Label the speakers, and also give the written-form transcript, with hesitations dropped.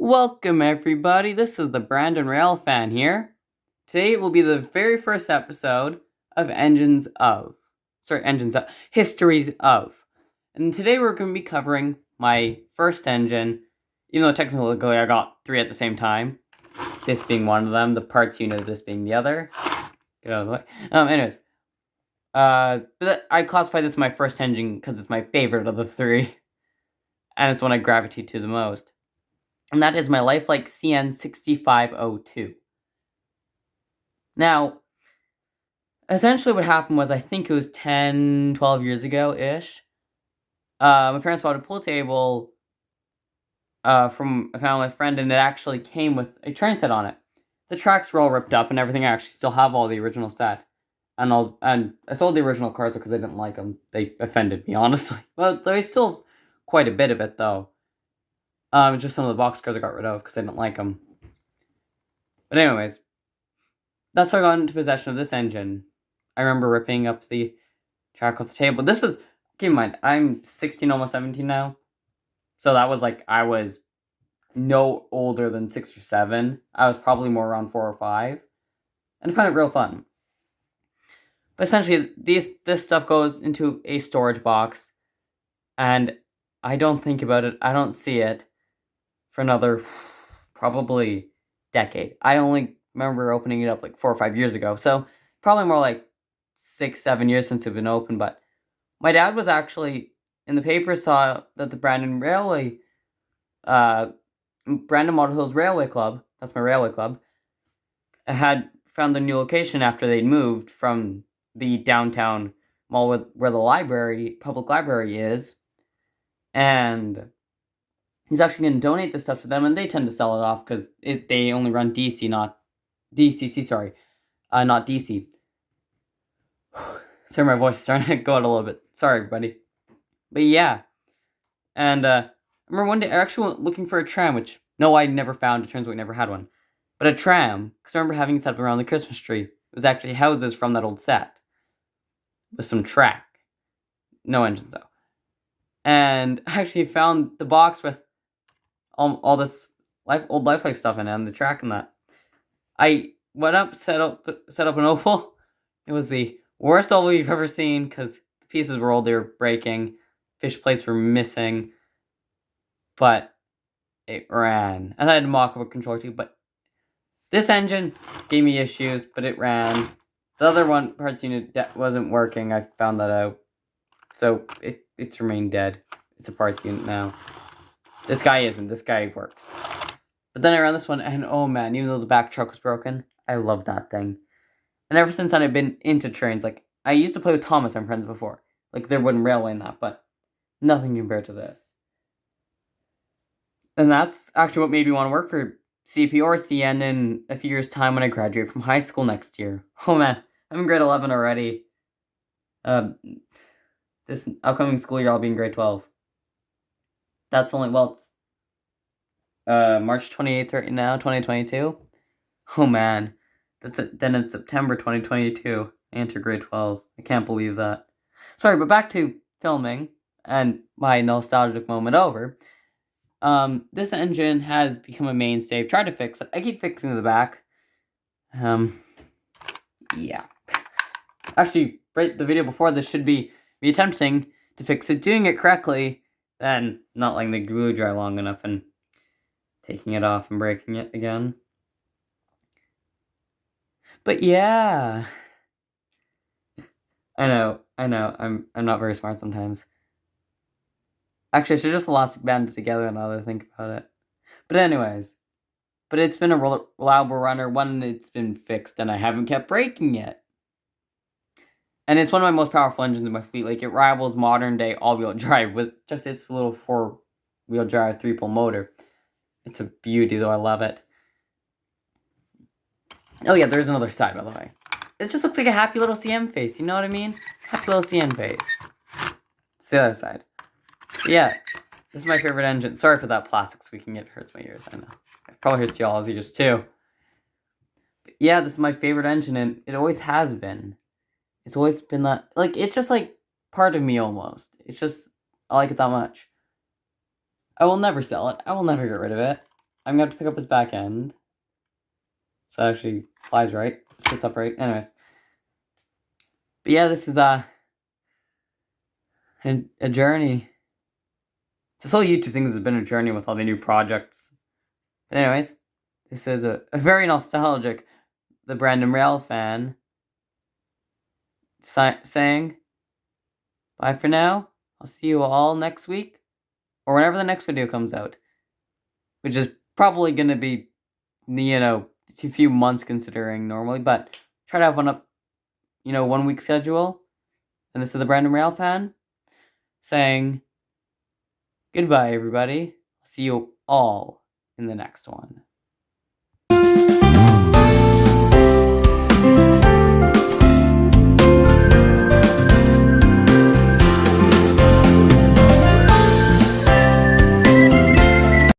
Speaker 1: Welcome everybody, this is the Brandon Rail fan here. Today will be the very first episode of Histories of. And today we're going to be covering my first engine, even though technically I got 3 at the same time. This being one of them, the parts unit, this being the other. Get out of the way. Anyways. But I classify this as my first engine because it's my favorite of the 3. And it's one I gravitate to the most. And that is my Lifelike CN6502. Now, essentially what happened was, I think it was 10, 12 years ago-ish. My parents bought a pool table from I found my friend, and it actually came with a train set on it. The tracks were all ripped up and everything. I actually still have all the original set. And I sold the original cars because I didn't like them. They offended me, honestly. Well, there's still quite a bit of it, though. Just some of the box cars I got rid of because I didn't like them. But anyways, that's how I got into possession of this engine. I remember ripping up the track off the table. This was, keep in mind, I'm 16, almost 17 now. So that was like, I was no older than 6 or 7. I was probably more around 4 or 5. And I found it real fun. But essentially, this stuff goes into a storage box. And I don't think about it. I don't see it for another probably decade. I only remember opening it up like 4 or 5 years ago. So probably more like 6, 7 years since it's been open. But my dad was actually in the paper, saw that the Brandon Model Hills Railway Club, that's my railway club, had found a new location after they'd moved from the downtown mall where the public library is. And he's actually going to donate this stuff to them, and they tend to sell it off because they only run DC, not DCC, not DC. Sorry, my voice is starting to go out a little bit. Sorry, everybody. But yeah. And I remember one day I actually went looking for a tram, which, no, I never found. It turns out we never had one. But a tram, because I remember having it set up around the Christmas tree. It was actually houses from that old set. With some track. No engines, though. And I actually found the box with all this old Lifelike stuff in it, and the track and that. I went up, set up an oval. It was the worst oval you've ever seen, because the pieces were old, they were breaking, fish plates were missing, but it ran. And I had to mock up a control too, but this engine gave me issues, but it ran. The other one, parts unit, wasn't working. I found that out. So it's remained dead. It's a parts unit now. This guy isn't. This guy works. But then I ran this one, and oh man, even though the back truck was broken, I love that thing. And ever since then, I've been into trains. Like, I used to play with Thomas and friends before. Like, there wasn't railway in that, but nothing compared to this. And that's actually what made me want to work for CP or CN in a few years' time when I graduate from high school next year. Oh man, I'm in grade 11 already. This upcoming school year, I'll be in grade 12. That's only, well, it's March 28th right now, 2022. Oh man, then in September 2022, I enter grade 12. I can't believe that. Sorry, but back to filming and my nostalgic moment over. This engine has become a mainstay. I've tried to fix it. I keep fixing the back. Yeah. Actually, right, the video before this should be me attempting to fix it, doing it correctly, then not letting the glue dry long enough and taking it off and breaking it again. But yeah. I know, I'm not very smart sometimes. Actually, I should just elastic band it together now that I think about it. But anyways. But it's been a reliable runner when it's been fixed, and I haven't kept breaking it. And it's one of my most powerful engines in my fleet. Like, it rivals modern day all-wheel drive with just its little 4-wheel drive 3-pole motor. It's a beauty, though. I love it. Oh yeah, there's another side, by the way. It just looks like a happy little CM face, you know what I mean? Happy little CM face. It's the other side. But yeah, this is my favorite engine. Sorry for that plastic squeaking, it hurts my ears, I know. It probably hurts y'all's ears too. But yeah, this is my favorite engine, and it always has been. It's always been that, like, it's just like part of me almost. It's just, I like it that much. I will never sell it. I will never get rid of it. I'm going to have to pick up his back end. So it actually flies right, sits upright. Anyways. But yeah, this is a journey. This whole YouTube thing has been a journey with all the new projects. But anyways, this is a very nostalgic, the Brandon Rail fan, saying, bye for now. I'll see you all next week, or whenever the next video comes out, which is probably going to be, a few months considering normally, but try to have one up, 1 week schedule. And this is the Brandon Rail fan saying, goodbye, everybody. See you all in the next one.